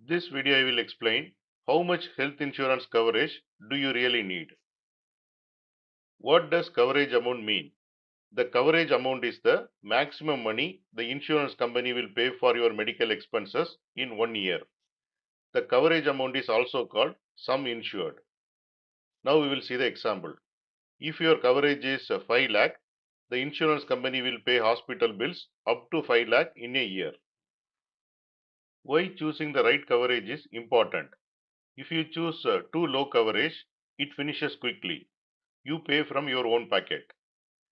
This video I will explain how much health insurance coverage do you really need. What does coverage amount mean? The coverage amount is the maximum money the insurance company will pay for your medical expenses in 1 year. The coverage amount is also called sum insured. Now we will see the example. If your coverage is 5 lakh, the insurance company will pay hospital bills up to 5 lakh in a year. Why choosing the right coverage is important. If you choose too low coverage, it finishes quickly. You pay from your own pocket.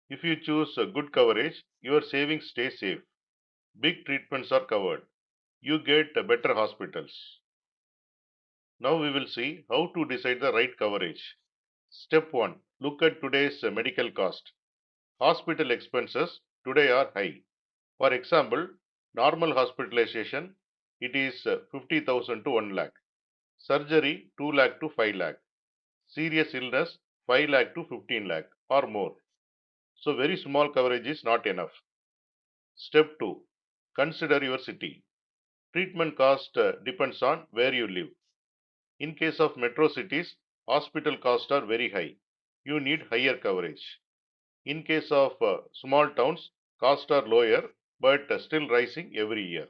If you choose good coverage, your savings stay safe. Big treatments are covered. You get better hospitals. Now we will see how to decide the right coverage. Step 1. Look at today's medical cost. Hospital expenses today are high. For example, normal hospitalization, it is 50,000 to 1 lakh. Surgery 2 lakh to 5 lakh. Serious illness 5 lakh to 15 lakh or more. So very small coverage is not enough. Step 2. Consider your city. Treatment cost depends on where you live. In case of metro cities, hospital costs are very high. You need higher coverage. In case of small towns, costs are lower but still rising every year.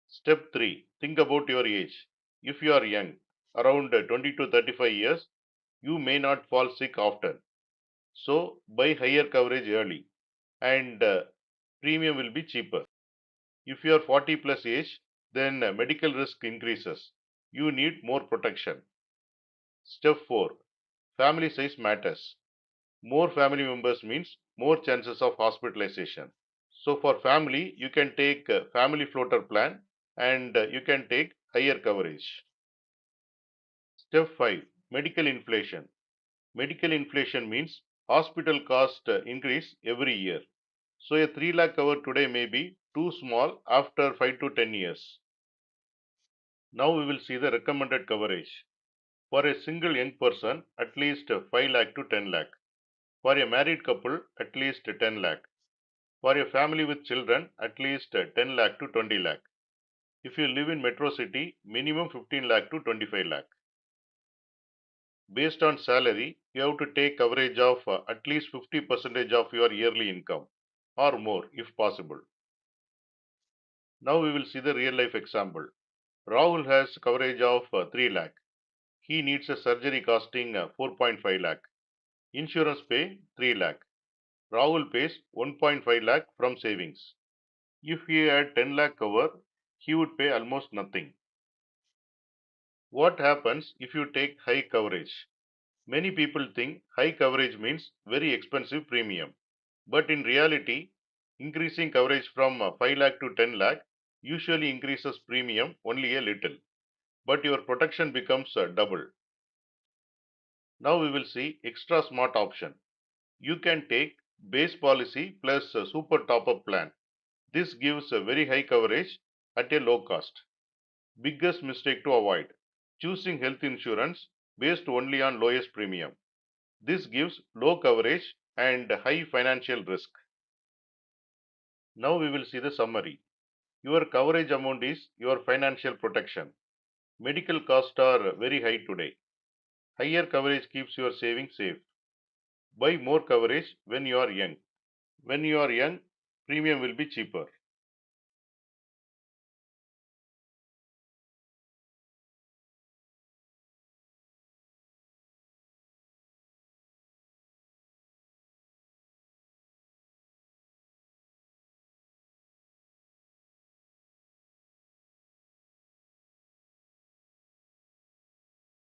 Step 3. Think about your age. If you are young, around 20 to 35 years, you may not fall sick often. So buy higher coverage early and premium will be cheaper. If you are 40 plus age, then medical risk increases. You need more protection. Step 4. Family size matters. More family members means more chances of hospitalization. So for family, you can take family floater plan and you can take higher coverage. Step 5. Medical inflation. Medical inflation means hospital cost increase every year. So a 3 lakh cover today may be too small after 5 to 10 years. Now we will see the recommended coverage. For a single young person, at least 5 lakh to 10 lakh. For a married couple, at least 10 lakh. For a family with children, at least 10 lakh to 20 lakh. If you live in metro city, minimum 15 lakh to 25 lakh. Based on salary, you have to take coverage of at least 50% of your yearly income or more if possible. Now we will see the real life example. Rahul has coverage of 3 lakh. He needs a surgery costing 4.5 lakh. Insurance pay 3 lakh. Rahul pays 1.5 lakh from savings. If he had 10 lakh cover, he would pay almost nothing. What happens if you take high coverage? Many people think high coverage means very expensive premium. But in reality, increasing coverage from 5 lakh to 10 lakh usually increases premium only a little. But your protection becomes double. Now we will see extra smart option. You can take base policy plus a super top up plan. This gives a very high coverage at a low cost. Biggest mistake to avoid. Choosing health insurance based only on lowest premium. This gives low coverage and high financial risk. Now we will see the summary. Your coverage amount is your financial protection. Medical costs are very high today. Higher coverage keeps your savings safe. Buy more coverage when you are young. When you are young, premium will be cheaper.